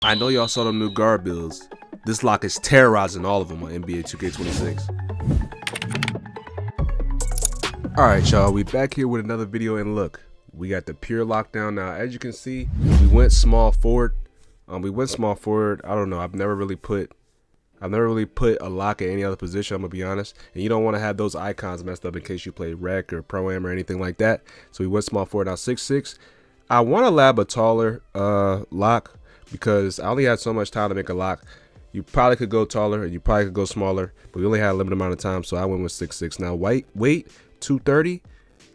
I know y'all saw them new guard builds. This lock is terrorizing all of them on NBA 2K26. Alright y'all, we back here with another video, and look, we got the pure lockdown now. As you can see, we went small forward. I don't know, I've never really put a lock at any other position, I'm gonna be honest. And you don't want to have those icons messed up in case you play rec or pro-am or anything like that. So we went small forward. Now 6'6". I want to lab a taller lock because I only had so much time to make a lock. You probably could go taller and you probably could go smaller, but we only had a limited amount of time, so I went with 6'6". Now weight 230.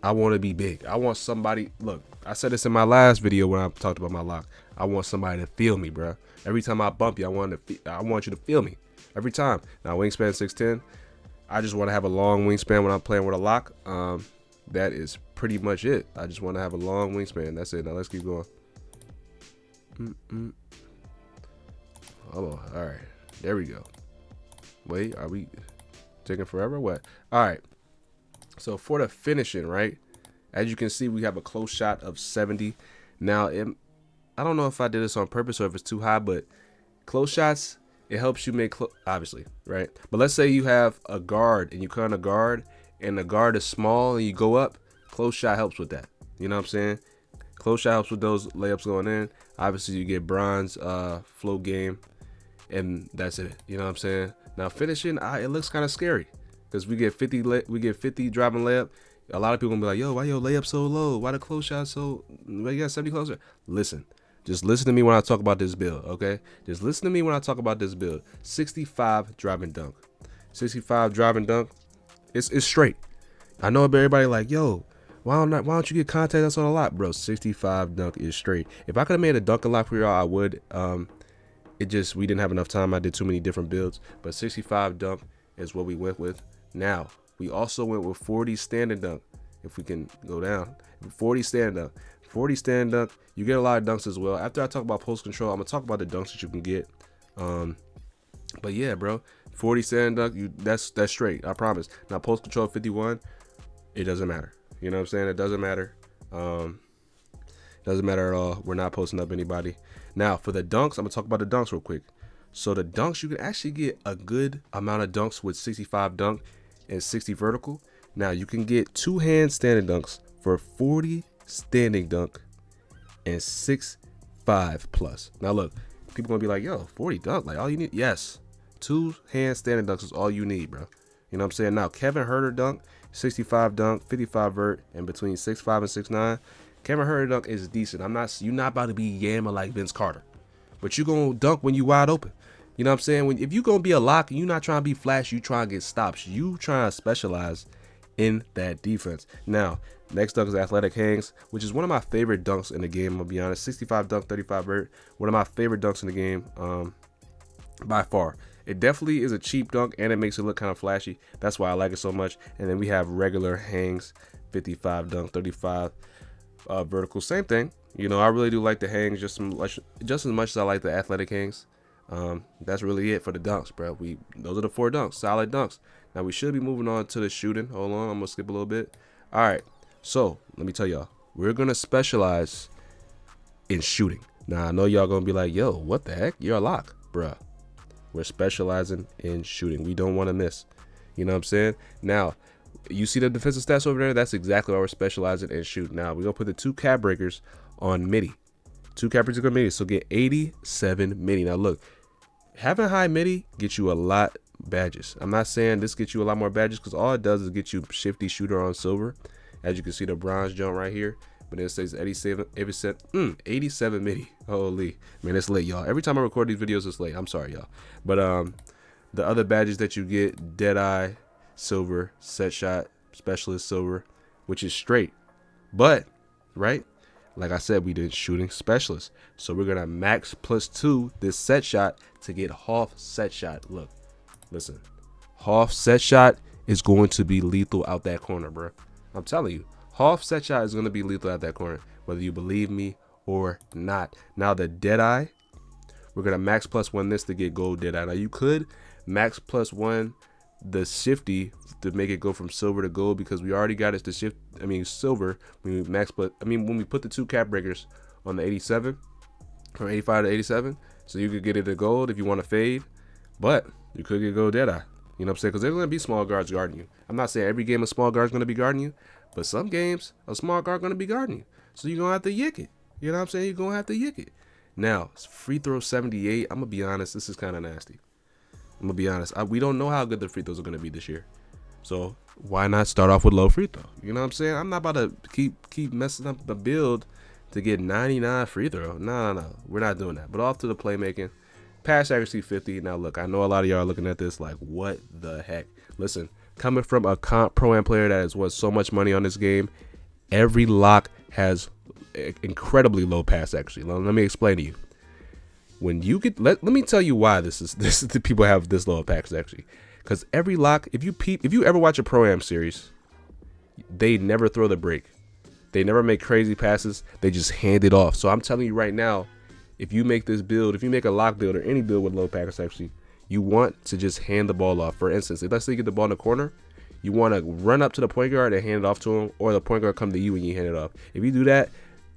I want to be big. I want somebody, look, I said this in my last video when I talked about my lock. I want somebody to feel me, bro. Every time I bump you, I want you to feel me every time. Now wingspan 6'10". I just want to have a long wingspan when I'm playing with a lock. That is pretty much it. I just want to have a long wingspan. That's it. Now let's keep going. Oh, all right, there we go. Wait, are we taking forever? What? All right. So for the finishing, right? As you can see, we have a close shot of 70. Now, I don't know if I did this on purpose or if it's too high, but close shots, it helps you make obviously, right? But let's say you have a guard and you cut on a guard and the guard is small and you go up, close shot helps with that. You know what I'm saying? Close shot helps with those layups going in. Obviously, you get bronze float game, and that's it. You know what I'm saying? Now finishing, it looks kind of scary because we get 50 driving layup. A lot of people gonna be like, yo, why your layup so low? Why the close shot so? Why you got 70 closer? Listen. Just listen to me when I talk about this build, okay? Just listen to me when I talk about this build. 65 driving dunk. 65 driving dunk. It's straight. I know everybody like, yo, why don't you get contact us on a lot, bro? 65 dunk is straight. If I could have made a dunk a lot for y'all, I would. We didn't have enough time. I did too many different builds, but 65 dunk is what we went with. Now, we also went with 40 standing dunk. If we can go down, 40 stand dunk. 40 stand dunk, you get a lot of dunks as well. After I talk about post control, I'm gonna talk about the dunks that you can get. But yeah, bro, 40 stand dunk, that's straight, I promise. Now post control 51, it doesn't matter. You know what I'm saying? It doesn't matter. Doesn't matter at all. We're not posting up anybody. Now for the dunks, I'm gonna talk about the dunks real quick. So the dunks, you can actually get a good amount of dunks with 65 dunk and 60 vertical. Now you can get 2-hand standing dunks for 40 standing dunk and 6'5" plus. Now look, people gonna be like, yo, 40 dunk, like all you need? Yes, 2-hand standing dunks is all you need, bro. You know what I'm saying? Now Kevin Huerter dunk, 65 dunk, 55 vert, and between 6'5" and 6'9". Kevin Huerter dunk is decent. You're not about to be Yammer like Vince Carter, but you gonna dunk when you wide open. You know what I'm saying? If you gonna be a lock, you not trying to be flash, you trying to get stops. You trying to specialize in that defense. Now, next dunk is athletic hangs, which is one of my favorite dunks in the game. I'm gonna be honest. 65 dunk, 35 vert. One of my favorite dunks in the game, by far. It definitely is a cheap dunk, and it makes it look kind of flashy. That's why I like it so much. And then we have regular hangs, 55 dunk, 35 vertical. Same thing. You know, I really do like the hangs just as much as I like the athletic hangs. That's really it for the dunks, bro. Those are the 4 dunks, solid dunks. Now we should be moving on to the shooting. Hold on, I'm gonna skip a little bit. All right, so let me tell y'all, we're gonna specialize in shooting. Now I know y'all gonna be like, yo, what the heck? You're a lock, bruh. We're specializing in shooting. We don't want to miss. You know what I'm saying? Now, you see the defensive stats over there? That's exactly why we're specializing in shooting. Now we're gonna put the 2 cap breakers on midi. 2 cap breakers on midi, so get 87 midi. Now look, having high midi gets you a lot badges. I'm not saying this gets you a lot more badges because all it does is get you shifty shooter on silver. As you can see, the bronze jump right here, but it says 87 midi. Holy man, it's late, y'all. Every time I record these videos, it's late. I'm sorry, y'all. But the other badges that you get: Deadeye silver, set shot specialist silver, which is straight. But right, like I said, we did shooting specialist, so we're gonna max +2 this set shot to get half set shot. Look, listen, half set shot is going to be lethal out that corner, bro. I'm telling you, half set shot is going to be lethal out that corner, whether you believe me or not. Now the Deadeye, we're going to max +1 this to get gold Deadeye. Now you could max +1 the shifty to make it go from silver to gold because we already got it to shift. I mean silver. When we put the 2 cap breakers on the 87 from 85 to 87, So you could get it to gold if you want to fade, but you could get gold Deadeye. You know what I'm saying? Because there's going to be small guards guarding you. I'm not saying every game a small guard's going to be guarding you, but some games a small guard going to be guarding you. So you're going to have to yick it. You know what I'm saying? You're going to have to yick it. Now, free throw 78, I'm going to be honest, this is kind of nasty. I'm going to be honest. We don't know how good the free throws are going to be this year. So why not start off with low free throw? You know what I'm saying? I'm not about to keep messing up the build to get 99 free throw. No. We're not doing that. But off to the playmaking. Pass accuracy 50. Now, look, I know a lot of y'all are looking at this like, what the heck? Listen, coming from a pro-am player that has won so much money on this game, every lock has incredibly low pass accuracy. Let me explain to you. When you get, let me tell you why this is the people have this low pass accuracy. Because every lock, if you ever watch a pro-am series, they never throw the break. They never make crazy passes. They just hand it off. So I'm telling you right now, if you make this build, if you make a lock build or any build with low pass accuracy, you want to just hand the ball off. For instance, if let's say you get the ball in the corner, you want to run up to the point guard and hand it off to him, or the point guard come to you and you hand it off. If you do that,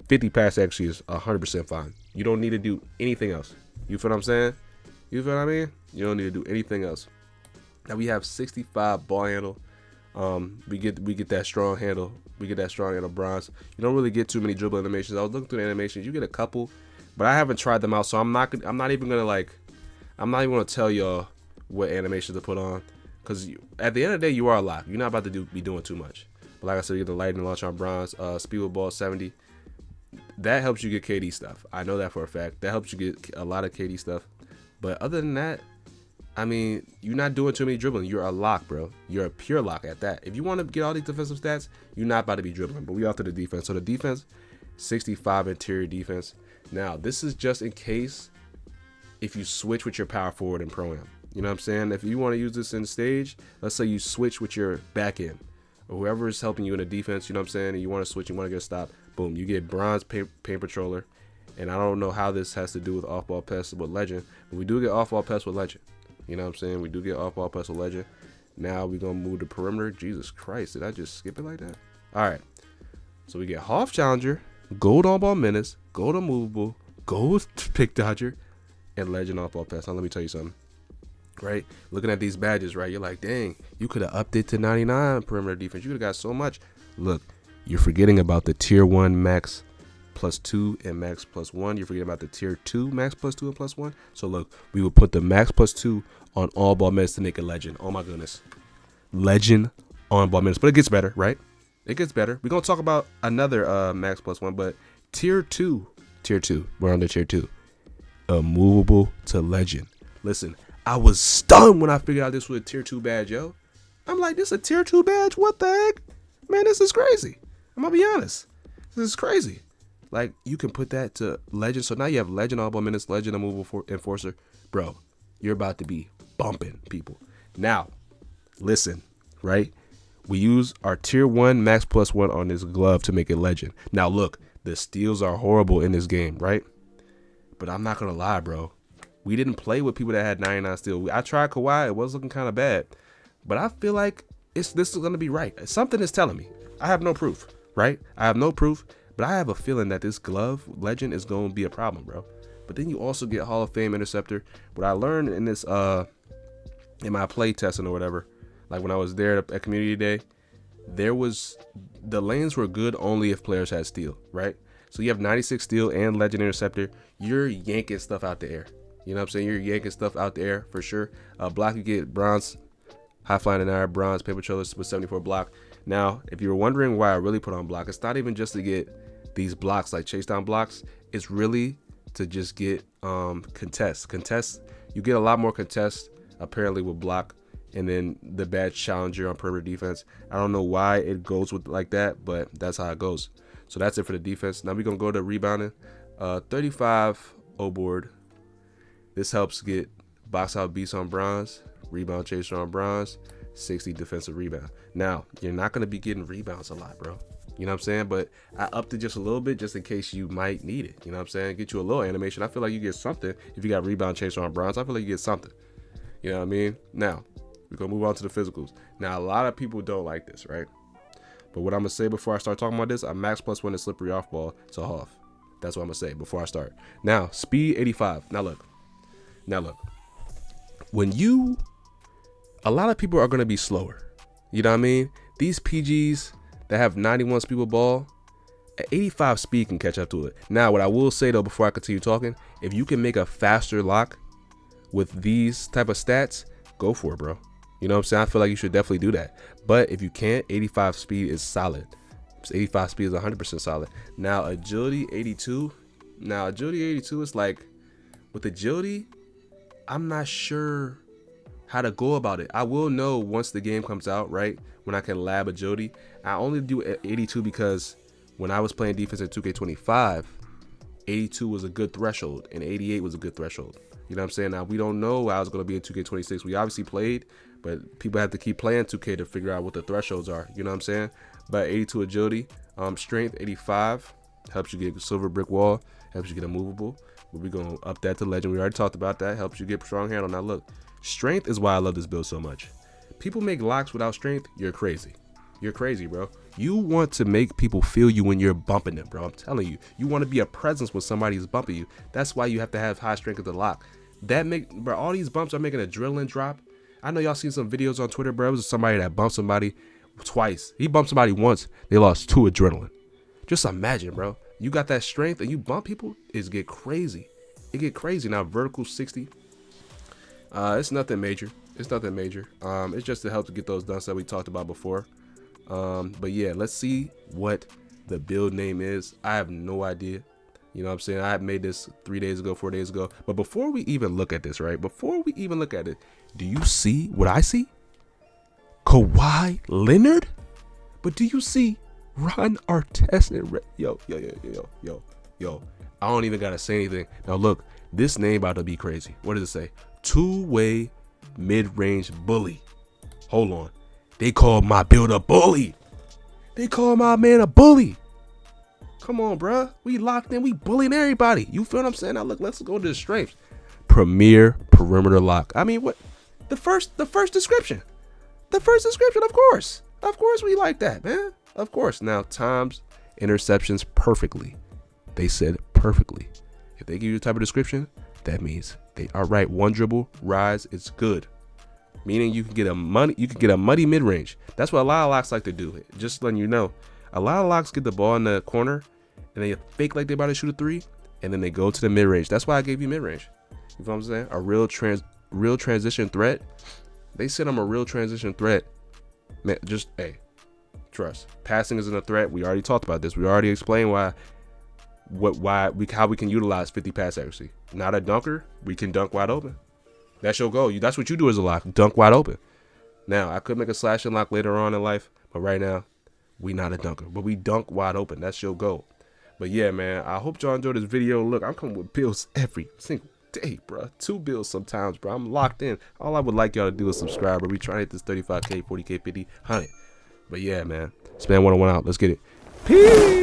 50 pass accuracy is 100% fine. You don't need to do anything else. You feel what I'm saying? You feel what I mean? You don't need to do anything else. Now we have 65 ball handle. We get that strong handle. We get that strong handle bronze. You don't really get too many dribble animations. I was looking through the animations. You get a couple, but I haven't tried them out, so I'm not even gonna tell y'all what animations to put on, because at the end of the day, you are a lock. You're not about to be doing too much. But like I said, you get the lightning launch on bronze, speed with ball 70. That helps you get KD stuff. I know that for a fact. That helps you get a lot of KD stuff. But other than that, I mean, you're not doing too many dribbling. You're a lock, bro. You're a pure lock at that. If you want to get all these defensive stats, you're not about to be dribbling. But we off to the defense. So the defense, 65 interior defense. Now, this is just in case if you switch with your power forward in Pro-Am. You know what I'm saying? If you want to use this in stage, let's say you switch with your back end or whoever is helping you in the defense, you know what I'm saying? And you want to switch, you want to get a stop. Boom, you get bronze paint patroller. And I don't know how this has to do with off-ball pests with Legend, but we do get off-ball pests with Legend. You know what I'm saying? We do get off-ball pests with Legend. Now we're going to move to perimeter. Jesus Christ, did I just skip it like that? All right. So we get Hoff Challenger, Gold on-ball menace, Gold unmovable, Gold pick dodger, and Legend off-ball pest. Now let me tell you something. Right? Looking at these badges, right? You're like, dang, you could have upped it to 99 perimeter defense. You could have got so much. Look, you're forgetting about the tier 1 max +2 and max +1. You're forgetting about the tier 2 max +2 and +1. So look, we would put the max +2 on all ball minutes to make a Legend. Oh my goodness. Legend on ball minutes. But it gets better, right? It gets better. We're going to talk about another max +1, but tier 2. We're on the tier 2. Movable to Legend. Listen, I was stunned when I figured out this was a tier 2 badge, yo. I'm like, this is a tier 2 badge? What the heck? Man, this is crazy. I'm going to be honest. This is crazy. Like, you can put that to Legend. So now you have Legend on ball minutes, Legend unmovable enforcer. Bro, you're about to be bumping people. Now, listen, right? We use our tier 1 max +1 on this glove to make it Legend. Now, look, the steals are horrible in this game, right? But I'm not going to lie, bro. We didn't play with people that had 99 steal. I tried Kawhi. It was looking kind of bad. But I feel like this is going to be right. Something is telling me. I have no proof, right? I have no proof. But I have a feeling that this glove Legend is going to be a problem, bro. But then you also get Hall of Fame interceptor. What I learned in this, in my play testing or whatever, like when I was there at community day, the lanes were good only if players had steal, right? So you have 96 steal and Legend interceptor. You're yanking stuff out the air. You know what I'm saying? You're yanking stuff out the air for sure. Block, you get bronze, high flying and air, bronze, paper trailers with 74 block. Now, if you're wondering why I really put on block, it's not even just to get these blocks like chase down blocks. It's really to just get contests. You get a lot more contests apparently with block, and then the badge challenger on perimeter defense. I don't know why it goes with like that, but that's how it goes. So that's it for the defense. Now we're gonna go to rebounding. 35 O board. This helps get box out beats on bronze, rebound chaser on bronze, 60 defensive rebound. Now, you're not going to be getting rebounds a lot, bro. You know what I'm saying? But I upped it just a little bit just in case you might need it. You know what I'm saying? Get you a little animation. I feel like you get something. If you got rebound chaser on bronze, I feel like you get something. You know what I mean? Now, we're going to move on to the physicals. Now, a lot of people don't like this, right? But what I'm going to say before I start talking about this, a max +1 is slippery off ball to Hoff. That's what I'm going to say before I start. Now, speed 85. Now, look. Now look, a lot of people are going to be slower. You know what I mean? These PGs that have 91 speed with ball, at 85 speed can catch up to it. Now, what I will say though, before I continue talking, if you can make a faster lock with these type of stats, go for it, bro. You know what I'm saying? I feel like you should definitely do that. But if you can't, 85 speed is solid. 85 speed is 100% solid. Now, agility 82. Now, agility 82 is like, with agility, I'm not sure how to go about it. I will know once the game comes out, right? When I can lab agility. I only do 82 because when I was playing defense at 2K25, 82 was a good threshold and 88 was a good threshold. You know what I'm saying? Now, we don't know how it's going to be in 2K26. We obviously played, but people have to keep playing 2K to figure out what the thresholds are. You know what I'm saying? But 82 agility, strength 85, helps you get a silver brick wall, helps you get a movable. But we're going to up that to legend. We already talked about that. Helps you get strong handle. Now, look, strength is why I love this build so much. People make locks without strength. You're crazy. You're crazy, bro. You want to make people feel you when you're bumping them, bro. I'm telling you. You want to be a presence when somebody's bumping you. That's why you have to have high strength of the lock. Bro, all these bumps are making adrenaline drop. I know y'all seen some videos on Twitter, bro. It was somebody that bumped somebody twice. He bumped somebody once. They lost 2 adrenaline. Just imagine, bro. You got that strength and you bump people, it get crazy. It get crazy. Now, vertical 60. It's nothing major. It's nothing major. It's just to help to get those dunks that we talked about before. But yeah, let's see what the build name is. I have no idea. You know what I'm saying? I made this 3 days ago, 4 days ago. But before we even look at this, right? Before we even look at it, do you see what I see? Kawhi Leonard? But do you see Ron Artest and yo. I don't even gotta say anything. Now look, this name about to be crazy. What does it say? Two-way mid-range bully. Hold on. They call my build a bully. They call my man a bully. Come on, bruh. We locked in. We bullying everybody. You feel what I'm saying? Now look, let's go to the strengths. Premier perimeter lock. I mean, what? The first description. The first description, of course. Of course we like that, man. Of course. Now, times interceptions perfectly. They said perfectly. If they give you the type of description, that means they are right. One dribble, rise, it's good. Meaning you can get a muddy mid-range. That's what a lot of locks like to do. Just letting you know. A lot of locks get the ball in the corner and they fake like they're about to shoot a 3, and then they go to the mid-range. That's why I gave you mid-range. You know what I'm saying? A real transition threat. They said I'm a real transition threat. Man, just, hey, trust. Passing isn't a threat. We already talked about this. We already explained how we can utilize 50 pass accuracy. Not a dunker, we can dunk wide open. That's your goal. That's what you do as a lock. Dunk wide open. Now, I could make a slash and lock later on in life, but right now, we not a dunker. But we dunk wide open. That's your goal. But yeah, man, I hope y'all enjoyed this video. Look, I'm coming with builds every single day, bro. 2 builds sometimes, bro. I'm locked in. All I would like y'all to do is subscribe, bro. We trying to hit this 35K, 40K, 50, 100. But yeah, man. Span 101 out. Let's get it. Peace.